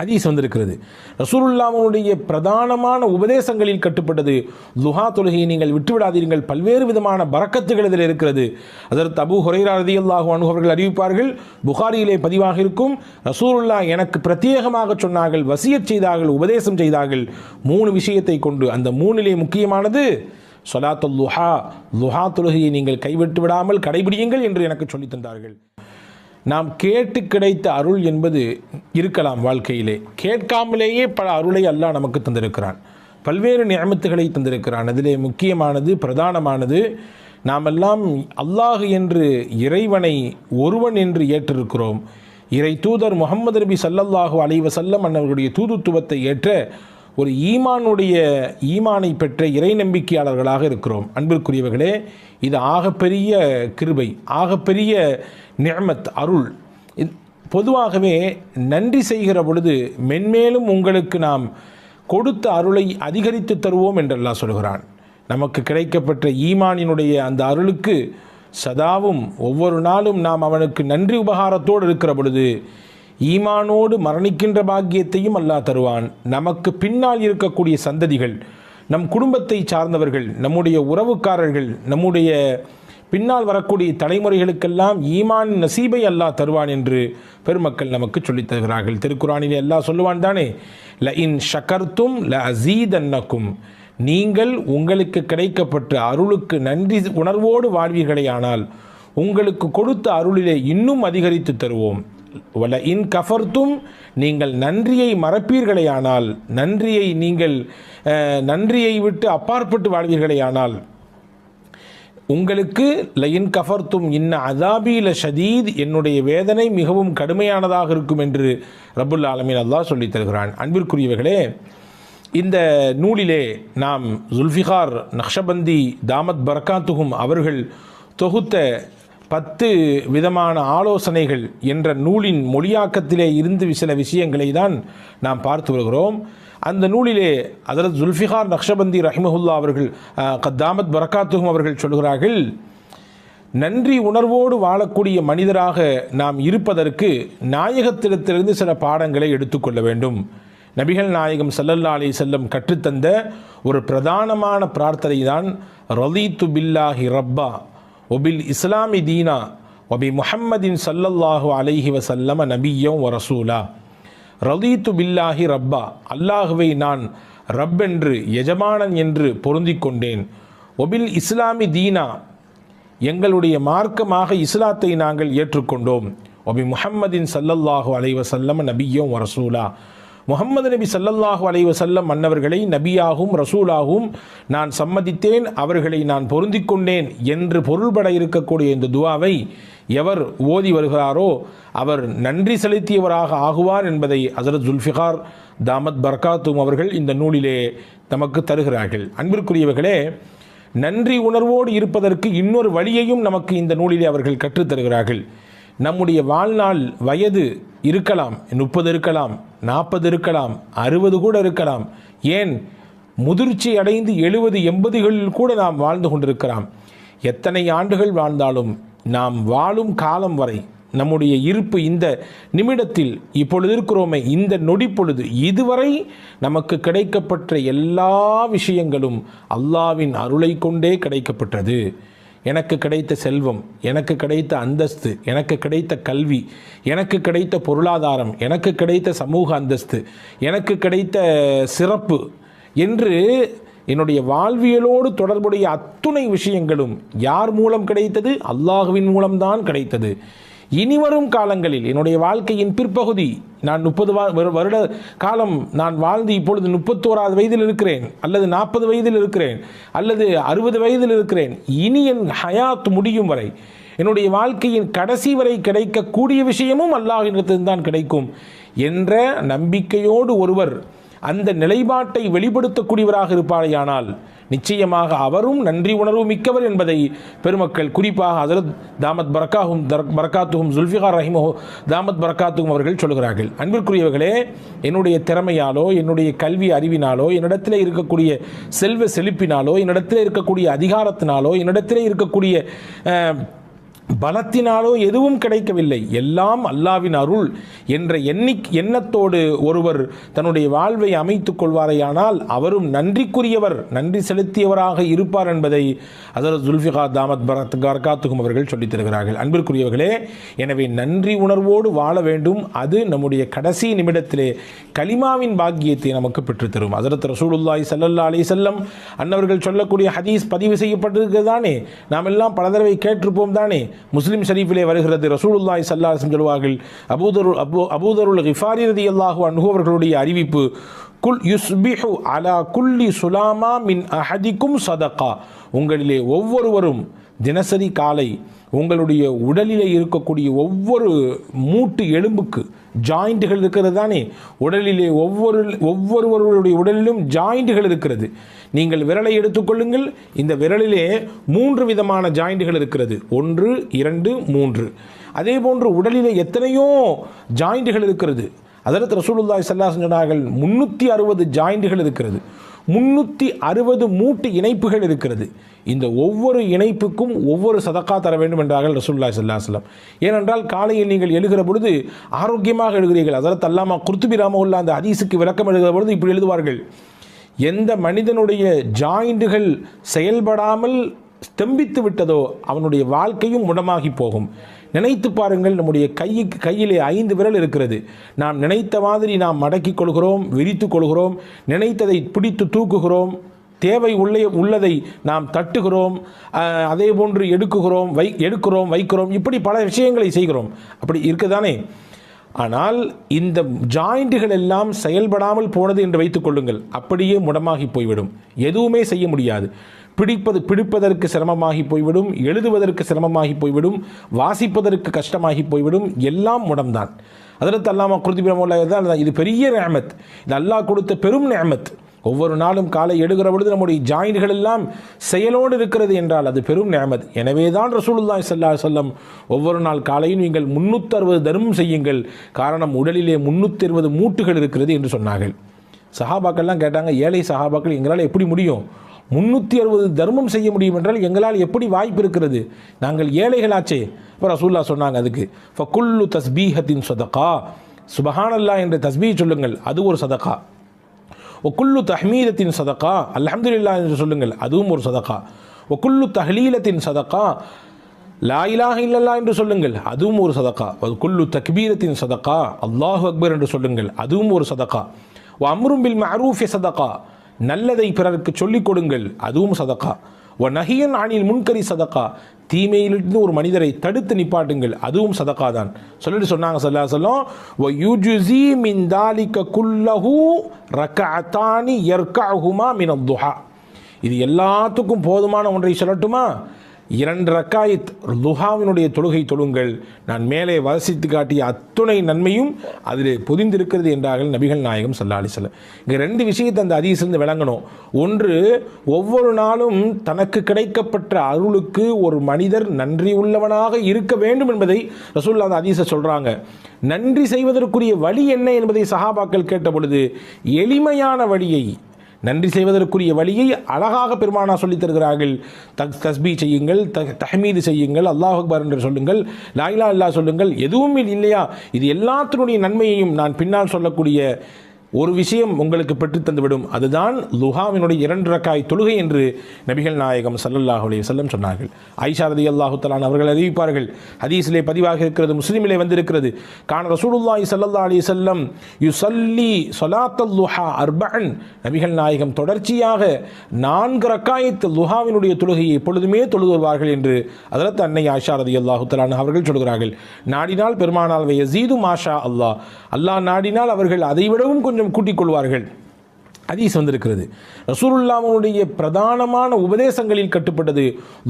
ஹதீஸ் வந்திருக்கிறது. ரசூலுல்லாஹ்வுடைய பிரதானமான உபதேசங்களில் கட்டுப்பட்டது துஹா தொழுகையை நீங்கள் விட்டுவிடாதீர்கள், பல்வேறு விதமான பரக்கத்துகள் இதில் இருக்கிறது. அதற்கு அபூ ஹுரைரா ரலியல்லாஹு அன்ஹு அவர்கள் அறிவிப்பார்கள், புகாரியிலே பதிவாக இருக்கும், ரசூலுல்லாஹ் எனக்கு பிரத்யேகமாக சொன்னார்கள், வசியத் செய்தார்கள், உபதேசம் செய்தார்கள் 3 விஷயத்தை கொண்டு. அந்த 3லே முக்கியமானது ஸலாத்துல் துஹா, துஹா தொழுகையை நீங்கள் கைவிட்டு விடாமல் கடைபிடியுங்கள் என்று எனக்கு சொல்லித் தந்தார்கள். நாம் கேட்டு கிடைத்த அருள் என்பது இருக்கலாம். வாழ்க்கையிலே கேட்காமலேயே பல அருளை அல்லாஹ் நமக்கு தந்திருக்கிறான், பல்வேறு நிஅமத்துகளை தந்திருக்கிறான். அதிலே முக்கியமானது, பிரதானமானது, நாமெல்லாம் அல்லாஹ் என்று இறைவனை ஒருவன் என்று ஏற்றிருக்கிறோம். இறை தூதர் முஹம்மது நபி ஸல்லல்லாஹு அலைஹி வஸல்லம் அவர்களுடைய தூதுத்துவத்தை ஏற்ற ஒரு ஈமானை பெற்ற இறை நம்பிக்கையாளர்களாக இருக்கிறோம். அன்பிற்குரியவர்களே, இது ஆகப்பெரிய கிருபை, ஆகப்பெரிய நிஅமத், அருள். பொதுவாகவே நன்றி செய்கிற பொழுது மென்மேலும் உங்களுக்கு நாம் கொடுத்த அருளை அதிகரித்து தருவோம் என்று அல்லாஹ் சொல்கிறான். நமக்கு கிடைக்கப்பட்ட ஈமானினுடைய அந்த அருளுக்கு சதாவும் ஒவ்வொரு நாளும் நாம் அவனுக்கு நன்றி உபகாரத்தோடு இருக்கிற பொழுது ஈமானோடு மரணிக்கின்ற பாக்கியத்தையும் அல்லாஹ் தருவான். நமக்கு பின்னால் இருக்கக்கூடிய சந்ததிகள், நம் குடும்பத்தை சார்ந்தவர்கள், நம்முடைய உறவுக்காரர்கள், நம்முடைய பின்னால் வரக்கூடிய தலைமுறைகளுக்கெல்லாம் ஈமான் நசீபை அல்லாஹ் தருவான் என்று பெருமக்கள் நமக்கு சொல்லித் தருகிறார்கள். திருக்குரானிலே அல்லாஹ் சொல்லுவான் தானே, ல இன் ஷக்கர்த்தும் ல அஸீதன்னக்கும், நீங்கள் உங்களுக்கு கிடைக்கப்பட்ட அருளுக்கு நன்றி உணர்வோடு வாழ்வீர்களே ஆனால் உங்களுக்கு கொடுத்த அருளிலே இன்னும் அதிகரித்து தருவோம். வல இன் கஃபர்த்தும், நீங்கள் நன்றியை மறப்பீர்களே ஆனால், நன்றியை விட்டு அப்பாற்பட்டு வாழ்வீர்களே ஆனால் உங்களுக்கு லயின் கஃபர்த்தும் இன்ன அதாபி ல ஷதீத், என்னுடைய வேதனை மிகவும் கடுமையானதாக இருக்கும் என்று ரப்புல் ஆலமீன் அல்லாஹ் சொல்லித் தருகிறான். அன்பிற்குரியவர்களே, இந்த நூலிலே நாம் ஜுல்ஃபிகார் நக்ஷபந்தி தாமத் பரக்காத்துஹும் அவர்கள் தொகுத்த 10 விதமான ஆலோசனைகள் என்ற நூலின் மொழியாக்கத்திலே இருந்து சில விஷயங்களை தான் நாம் பார்த்து வருகிறோம். அந்த நூலிலே ஹஜ்ரத் ஜுல்ஃபிகார் நக்ஷபந்தி ரஹிமஹுல்லா அவர்கள் தாமத் பரக்காத்துஹும் அவர்கள் சொல்கிறார்கள், நன்றி உணர்வோடு வாழக்கூடிய மனிதராக நாம் இருப்பதற்கு நாயகத்திடத்திலிருந்து சில பாடங்களை எடுத்துக்கொள்ள வேண்டும். நபிகள் நாயகம் ஸல்லல்லாஹு அலைஹி வஸல்லம் கற்றுத்தந்த ஒரு பிரதானமான பிரார்த்தனை தான் ரதீத்து பில்லாஹி ரப்பா ஒபில் இஸ்லாமி தீனா ஒபி முஹம்மதின் ஸல்லல்லாஹு அலைஹி வஸல்லம் நபிய்யம் வ ரசூலா. ரதீத்து பில்லாஹி ரப்பா, அல்லாஹுவை நான் ரப் என்று, எஜமானன் என்று பொருந்திக் கொண்டேன். ஒபில் இஸ்லாமி தீனா, எங்களுடைய மார்க்கமாக இஸ்லாத்தை நாங்கள் ஏற்றுக்கொண்டோம். ஒபி முஹம்மதின் ஸல்லல்லாஹு அலைஹி வஸல்லம் நபிய்யம் வ ரசூலா, முஹம்மது நபி ஸல்லல்லாஹு அலைஹி வஸல்லம் மன்னவர்களை நபியாகவும் ரசூலாகவும் நான் சம்மதித்தேன், அவர்களை நான் பொருந்திக் கொண்டேன் என்று பொருள்பட இருக்கக்கூடிய இந்த துவாவை எவர் ஓதி வருகிறாரோ அவர் நன்றி செலுத்தியவராக ஆகுவார் என்பதை ஹஜ்ரத் ஜுல்ஃபிகார் தாமத் பரக்காத்தும் அவர்கள் இந்த நூலிலே நமக்கு தருகிறார்கள். அன்பிற்குரியவர்களே, நன்றி உணர்வோடு இருப்பதற்கு இன்னொரு வழியையும் நமக்கு இந்த நூலிலே அவர்கள் கற்றுத்தருகிறார்கள். நம்முடைய வாழ்நாள் வயது இருக்கலாம், 30 இருக்கலாம், 40 இருக்கலாம், 60 கூட இருக்கலாம், ஏன் முதிர்ச்சி அடைந்து 70, 80களில் கூட நாம் வாழ்ந்து கொண்டிருக்கலாம். எத்தனை ஆண்டுகள் வாழ்ந்தாலும் நாம் வாழும் காலம் வரை நம்முடைய இருப்பு இந்த நிமிடத்தில் இப்பொழுது இருக்கிறோமே, இந்த நொடி பொழுது இதுவரை நமக்கு கிடைக்கப்பட்ட எல்லா விஷயங்களும் அல்லாஹ்வின் அருளை கொண்டே கிடைக்கப்பட்டது. எனக்கு கிடைத்த செல்வம், எனக்கு கிடைத்த அந்தஸ்து, எனக்கு கிடைத்த கல்வி, எனக்கு கிடைத்த பொருளாதாரம், எனக்கு கிடைத்த சமூக அந்தஸ்து, எனக்கு கிடைத்த சிறப்பு என்று என்னுடைய வாழ்வியலோடு தொடர்புடைய அத்துணை விஷயங்களும் யார் மூலம் கிடைத்தது? அல்லாஹுவின் மூலம்தான் கிடைத்தது. இனிவரும் காலங்களில் என்னுடைய வாழ்க்கையின் பிற்பகுதி, நான் 30 வருட காலம் நான் வாழ்ந்து இப்பொழுது 31வது வயதில் இருக்கிறேன், அல்லது 40 வயதில் இருக்கிறேன், அல்லது 60 வயதில் இருக்கிறேன். இனி என் ஹயாத் முடியும் வரை, என்னுடைய வாழ்க்கையின் கடைசி வரை கிடைக்கக்கூடிய விஷயமும் அல்லாஹ்விடத்தில்தான் கிடைக்கும் என்ற நம்பிக்கையோடு ஒருவர் அந்த நிலைப்பாட்டை வெளிப்படுத்தக்கூடியவராக இருப்பாரேயானால் நிச்சயமாக அவரும் நன்றி உணர்வு மிக்கவர் என்பதை பெருமக்கள், குறிப்பாக ஹஜ்ரத் தாமத் பரக்காத்துஹும் ஜுல்ஃபிகார் ரஹிமஹு தாமத் பரக்காத்துஹும் அவர்கள் சொல்கிறார்கள். அன்பிற்குரியவர்களே, என்னுடைய திறமையாலோ, என்னுடைய கல்வி அறிவினாலோ, என்னிடத்தில் இருக்கக்கூடிய செல்வ செழிப்பினாலோ, என்னிடத்தில் இருக்கக்கூடிய அதிகாரத்தினாலோ, என்னிடத்தில் இருக்கக்கூடிய பலத்தினாலோ எதுவும் கிடைக்கவில்லை, எல்லாம் அல்லாவின் அருள் என்ற எண்ணத்தோடு ஒருவர் தன்னுடைய வாழ்வை அமைத்துக் கொள்வாரையானால் அவரும் நன்றிக்குரியவர், நன்றி செலுத்தியவராக இருப்பார் என்பதை ஹஜ்ரத் ஜுல்ஃபிகார் தாமத் பரகாத்துஹும் அவர்கள் சொல்லித் தருகிறார்கள். அன்பிற்குரியவர்களே, எனவே நன்றி உணர்வோடு வாழ வேண்டும். அது நம்முடைய கடைசி நிமிடத்திலே கலிமாவின் பாக்கியத்தை நமக்கு பெற்றுத்தரும். ஹஜ்ரத் ரசூலுல்லாஹி ஸல்லல்லாஹு அலைஹி வஸல்லம் அன்னவர்கள் சொல்லக்கூடிய ஹதீஸ் பதிவு செய்யப்பட்டிருக்கிறது தானே, நாம் எல்லாம் பல தடவை கேட்டிருப்போம் தானே. முஸ்லிம் ஷரீஃபிலே வருகிறது, ரசூலுல்லாஹி ஸல்லல்லாஹு அலைஹி வஸல்லம் சொல்வார்கள், அபூதருல் கிஃபாரி ரலியல்லாஹு அன்ஹு அவர்களுடைய அறிவிப்பு, குல் யுஸ்பிஹு அலா குல்லி சுலாமா மின் அஹதிக்கும் சதகா. உங்களிலே ஒவ்வொருவரும் தினசரி காலை உங்களுடைய உடலிலே இருக்கக்கூடிய ஒவ்வொரு மூட்டு எலும்புக்கு ஜாயிண்ட்டுகள் இருக்கிறது தானே, உடலிலே ஒவ்வொருவருடைய உடலிலும் ஜாயிண்ட்டுகள் இருக்கிறது. நீங்கள் விரலை எடுத்துக்கொள்ளுங்கள், இந்த விரலிலே 3 விதமான ஜாயிண்ட்டுகள் இருக்கிறது, 1, 2, 3. அதே போன்று உடலிலே எத்தனையோ ஜாயிண்ட்டுகள் இருக்கிறது. ஹஜ்ரத் ரசூலுல்லாஹி ஸல்லல்லாஹு அலைஹி வஸல்லம் சொன்னார்கள் 360 ஜாயிண்ட்டுகள் இருக்கிறது, 360 மூட்டு இணைப்புகள் இருக்கிறது. இந்த ஒவ்வொரு இணைப்புக்கும் ஒவ்வொரு சதக்கா தர வேண்டும் என்றார்கள் ரசூலுல்லாஹி ஸல்லல்லாஹு அலைஹி வஸல்லம். ஏனென்றால் காலையில் நீங்கள் எழுகிற பொழுது ஆரோக்கியமாக எழுகிறீர்கள். ஹஜ்ரத் அல்லாமா குர்துபி ரஹ்மத்துல்லாஹி அந்த ஹதீஸுக்கு விளக்கம் எழுதுகிற பொழுது இப்படி எழுதுவார்கள், எந்த மனிதனுடைய ஜாயிண்டுகள் செயல்படாமல் ஸ்தம்பித்து விட்டதோ அவனுடைய வாழ்க்கையும் முடமாகி போகும். நினைத்து பாருங்கள், நம்முடைய கையிலே 5 விரல் இருக்கிறது. நாம் நினைத்த மாதிரி நாம் மடக்கிக் கொள்கிறோம், விரித்து கொள்கிறோம், நினைத்ததை பிடித்து தூக்குகிறோம், தேவை உள்ளதை நாம் தட்டுகிறோம், அதே போன்று எடுக்கிறோம் வைக்கிறோம், இப்படி பல விஷயங்களை செய்கிறோம். அப்படி இருக்குதானே. ஆனால் இந்த ஜாயிண்ட்டுகள் எல்லாம் செயல்படாமல் போனது என்று வைத்துக் கொள்ளுங்கள், அப்படியே முடமாகி போய்விடும், எதுவுமே செய்ய முடியாது. பிடிப்பதற்கு சிரமமாகி போய்விடும், எழுதுவதற்கு சிரமமாகி போய்விடும், வாசிப்பதற்கு கஷ்டமாகி போய்விடும், எல்லாம் முடம்தான். ஹஜ்ரத் அல்லாமா குர்துபி ரஹ்மத்துல்லாஹி இது பெரிய நிஅமத், இது அல்லாஹ் கொடுத்த பெரும் நிஅமத். ஒவ்வொரு நாளும் காலை எடுக்கிற பொழுது நம்முடைய ஜாயின்கள் எல்லாம் செயலோடு இருக்கிறது என்றால் அது பெரும் நிஅமத். எனவே தான் ரசூலுல்லாஹி ஸல்லல்லாஹு அலைஹி வஸல்லம் ஒவ்வொரு நாள் காலையும் நீங்கள் 360 தர்மம் செய்யுங்கள், காரணம் உடலிலே 360 மூட்டுகள் இருக்கிறது என்று சொன்னார்கள். சஹாபாக்கள்லாம் கேட்டாங்க, ஏழை சஹாபாக்கள் எங்களால் எப்படி முடியும், 360 தர்மம் செய்ய முடியும் என்றால் எங்களால் எப்படி வாய்ப்பு இருக்கிறது, நாங்கள் ஏழைகளாச்சே. இப்போ ரசூலுல்லாஹ் சொன்னாங்க, அதுக்கு ஃபகுல்லு தஸ்பீஹத்தின் சதகா, சுபஹானல்லாஹ் என்ற தஸ்பீஹ் சொல்லுங்கள், அது ஒரு சதகா. ஒக்குல்லு தஹ்மீதத்தின் சதகா, அல்ஹம்துலில்லாஹ் என்று சொல்லுங்கள், அதுவும் ஒரு சதகா. ஒக்குல்லு தஹ்லீலத்தின் சதகா, லா இலாஹ இல்லல்லாஹ் என்று சொல்லுங்கள், அதுவும் ஒரு சதகா. ஒக்குல்லு தக்பீரத்தின் சதகா, அல்லாஹு அக்பர் என்று சொல்லுங்கள், அதுவும் ஒரு சதகா. அம்ரும் பில் மஅரூஃபி சதகா, நல்லதை பிறருக்கு சொல்லிக் கொடுங்கள், அதுவும் சதகா. நஹியன் அனில் முன்கரி சதகா, தீமையிலிருந்து ஒரு மனிதரை தடுத்து நிப்பாட்டுங்கள், அதுவும் சதகா தான். சொல்லிட்டு சொன்னாங்க ஸல்லல்லாஹு அலைஹி வஸல்லம், வயுஜ்ஸி மின் தாலிக குல்லஹு ரக்அத்தானி யர்கஉஹுமா மின் அத்-துஹா. இது எல்லாத்துக்கும் போதுமான ஒன்றை சொல்லட்டுமா, 2 ரக்காயத் துஹாவினுடைய தொழுகை தொழுங்கள், நான் மேலே வசித்து காட்டிய அத்துணை நன்மையும் அதில் பொதிந்திருக்கிறது என்றார்கள் நபிகள் நாயகம் ஸல்லல்லாஹு அலைஹி வஸல்லம். இங்கே 2 விஷயத்தை அந்த ஹதீஸிலிருந்து விளங்கணும். ஒன்று, ஒவ்வொரு நாளும் தனக்கு கிடைக்கப்பட்ட அருளுக்கு ஒரு மனிதர் நன்றி உள்ளவனாக இருக்க வேண்டும் என்பதை ரசூலுல்லாஹ் அந்த ஹதீஸை சொல்கிறாங்க. நன்றி செய்வதற்குரிய வழி என்ன என்பதை சஹாபாக்கள் கேட்ட பொழுது எளிமையான வழியை, நன்றி செய்வதற்குரிய வழியை அழகாக பெருமானா சொல்லித் தருகிறார்கள். தஸ்பீ செய்யுங்கள், தஹ்மீது செய்யுங்கள், அல்லாஹ் அக்பர் என்று சொல்லுங்கள், லா இலாஹ இல்லல்லாஹ் சொல்லுங்கள், எதுவும் இல்லையா, இது எல்லாத்தினுடைய நன்மையையும் நான் பின்னால் சொல்லக்கூடிய ஒரு விஷயம் உங்களுக்கு பெற்று தந்துவிடும், அதுதான் லுஹாவினுடைய 2 ரக்காய் தொழுகை என்று நபிகள் நாயகம் ஸல்லல்லாஹு அலைஹி வஸல்லம் சொன்னார்கள். ஆயிஷா ரலியல்லாஹு தஆலா அவர்கள் அறிவிப்பார்கள், ஹதீஸிலே பதிவாக இருக்கிறது, முஸ்லிமிலே வந்திருக்கிறது, கான ரசூலுல்லாஹி ஸல்லல்லாஹு அலைஹி வஸல்லம் யுஸல்லி ஸலாத்தல் லுஹா அர்பஅன், நபிகள் நாயகம் தொடர்ச்சியாக 4 ரக்காயத் லுஹாவினுடைய தொழுகையை எப்பொழுதுமே தொழுது வருவார்கள் என்று ஹஜ்ரத் அன்னை ஆயிஷா ரலியல்லாஹு தஆலா அவர்கள் சொல்கிறார்கள். நாடினால் பெருமானால் யஸீது மாஷா அல்லாஹ், அல்லாஹ் நாடினால் அவர்கள் அதைவிடவும் கொஞ்சம் கூட்டிக் கொள்வார்கள். ஹதீஸ் வந்திருக்கிறது. ரசூலுல்லாஹ்வுடைய பிரதானமான உபதேசங்களில் கட்டுப்பட்டது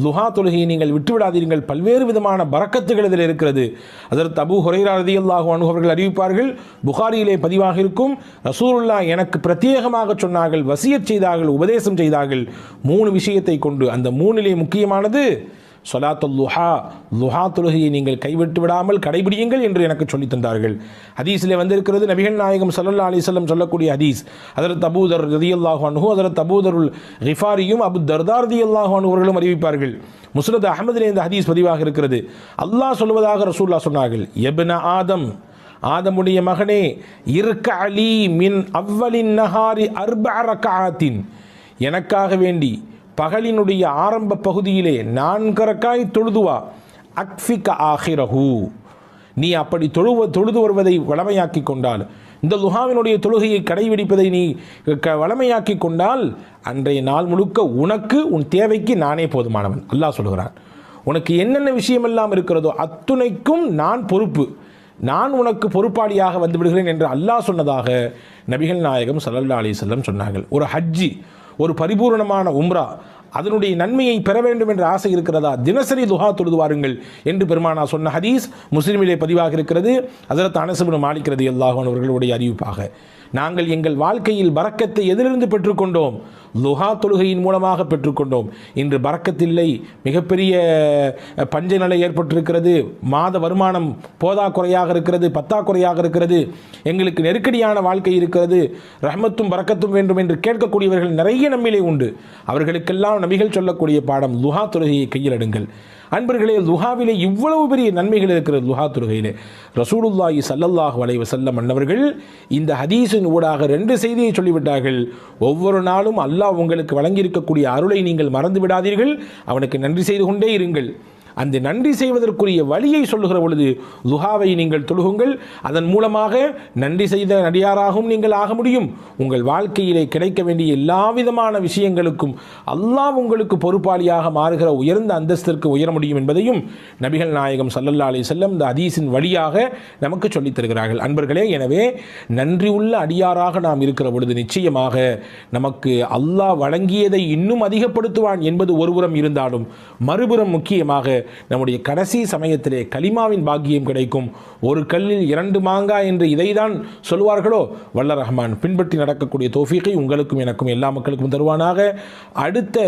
லுஹா தொழுகையை நீங்கள் விட்டுவிடாதீர்கள், பல்வேறு விதமான பரக்கத்துகள் இதில் இருக்கிறது. ஹஜ்ரத் அபூ ஹுரைரா ரலியல்லாஹு அன்ஹு அவர்கள் அறிவிப்பார்கள், புகாரியிலே பதிவாக இருக்கும், ரசூலுல்லாஹ் எனக்கு பிரத்யேகமாக சொன்னார்கள், வசியத் செய்தார்கள், உபதேசம் செய்தார்கள் 3 விஷயத்தை கொண்டு. அந்த 3லே முக்கியமானது சொலாத்துல் லுஹா, லுஹா தொழுகையை நீங்கள் கைவிட்டு விடாமல் கடைபிடியுங்கள் என்று எனக்கு சொல்லித் தந்தார்கள். ஹதீஸிலே வந்திருக்கிறது, நபிகள் நாயகம் ஸல்லல்லாஹு அலைஹி வஸல்லம் சொல்லக்கூடிய ஹதீஸ். ஹஜ்ரத் அபூதர் ரலியல்லாஹு அன்ஹு, ஹஜ்ரத் அபூதருல் கிஃபாரியும் அபு தர்தா ரலியல்லாஹு அன்ஹு அவர்களும் அறிவிப்பார்கள். முஸ்னத் அஹ்மதிலே இந்த ஹதீஸ் பதிவாக இருக்கிறது. அல்லாஹ் சொல்வதாக ரசூலுல்லாஹ் சொன்னார்கள், இப்ன ஆதம், ஆதமுடைய மகனே, இர்க அலி மின் அவ்வலின் நஹாரி அர்பஅ ரக்அத்தின், எனக்காக வேண்டி பகலினுடைய ஆரம்ப பகுதியிலே 4 ரக்காய் தொழுதுவா, அக்ஃபிக ஆஹிரஹு, நீ அப்படி தொழுது வருவதை வளமையாக்கி கொண்டால், இந்த லுஹாவினுடைய தொழுகையை கடைபிடிப்பதை நீ வளமையாக்கி கொண்டால், அன்றைய நாள் முழுக்க உனக்கு உன் தேவைக்கு நானே போதுமானவன். அல்லாஹ் சொல்கிறான், உனக்கு என்னென்ன விஷயமெல்லாம் இருக்கிறதோ அத்துணைக்கும் நான் பொறுப்பு, நான் உனக்கு பொறுப்பாளியாக வந்து விடுகிறேன் என்று அல்லாஹ் சொன்னதாக நபிகள் நாயகம் ஸல்லல்லாஹு அலைஹி வஸல்லம் சொன்னார்கள். ஒரு ஹஜ்ஜி, ஒரு பரிபூர்ணமான உம்ரா, அதனுடைய நன்மையை பெற வேண்டும் என்ற ஆசை இருக்கிறதா, தினசரி துஹா தொழுது வாருங்கள் என்று பெருமானா சொன்ன ஹதீஸ் முஸ்லிமிலே பதிவாக இருக்கிறது. ஹஜ்ரத் அனஸ் இப்னு மாலிக் ரலியல்லாஹு அன்ஹு அவர்களுடைய அறிவிப்பாக, நாங்கள் எங்கள் வாழ்க்கையில் பரக்கத்தை எதிலிருந்து பெற்றுக்கொண்டோம்? லுஹா தொழுகையின் மூலமாக பெற்றுக்கொண்டோம். இன்று பரக்கத்தில்லை, மிகப்பெரிய பஞ்ச நிலை ஏற்பட்டிருக்கிறது, மாத வருமானம் போதாக்குறையாக இருக்கிறது, பத்தாக்குறையாக இருக்கிறது, எங்களுக்கு நெருக்கடியான வாழ்க்கை இருக்கிறது, ரஹ்மத்தும் பரக்கத்தும் வேண்டும் என்று கேட்கக்கூடியவர்கள் நிறைய நம்மிலே உண்டு. அவர்களுக்கெல்லாம் நபிகள் சொல்லக்கூடிய பாடம், லுஹா தொழுகையை கையில் எடுங்கள். அன்பர்களே, லுஹாவிலே இவ்வளவு பெரிய நன்மைகள் இருக்கிறது. லுஹா தொழுகையிலே ரசூலுல்லாஹி ஸல்லல்லாஹு அலைஹி வஸல்லம் அன்னவர்கள் இந்த ஹதீஸின் ஊடாக 2 செய்தியை சொல்லிவிட்டார்கள். ஒவ்வொரு நாளும் அல்லாஹ் உங்களுக்கு வழங்கியிருக்கக்கூடிய அருளை நீங்கள் மறந்து விடாதீர்கள், அவனுக்கு நன்றி செய்து கொண்டே இருங்கள். அந்த நன்றி செய்வதற்குரிய வழியை சொல்லுகிற பொழுது லுஹாவை நீங்கள் தொழுகுங்கள். அதன் மூலமாக நன்றி செய்த நடிகாராகவும் நீங்கள் ஆக முடியும். உங்கள் வாழ்க்கையிலே கிடைக்க வேண்டிய எல்லா விதமான விஷயங்களுக்கும் அல்லாஹ் உங்களுக்கு பொறுப்பாளியாக மாறுகிற உயர்ந்த அந்தஸ்திற்கு உயர முடியும் என்பதையும் நபிகள் நாயகம் ஸல்லல்லாஹு அலைஹி வஸல்லம் இந்த ஹதீஸின் வழியாக நமக்கு சொல்லித் தருகிறார்கள். அன்பர்களே, எனவே நன்றி உள்ள அடியாராக நாம் இருக்கிற பொழுது நிச்சயமாக நமக்கு அல்லாஹ் வழங்கியதை இன்னும் அதிகப்படுத்துவான் என்பது ஒருபுறம் இருந்தாலும், மறுபுறம் முக்கியமாக நம்முடைய கடைசி சமயத்திலே கலிமாவின் பாக்கியம் கிடைக்கும். ஒரு கல்லில் 2 மாங்காய் என்று இதைதான் சொல்வார்களோ, வல்ல ரஹ்மான் பின்பற்றி நடக்கக்கூடிய தௌஃபீகை உங்களுக்கும் எனக்கும் எல்லா மக்களுக்கும் தருவானாக. அடுத்த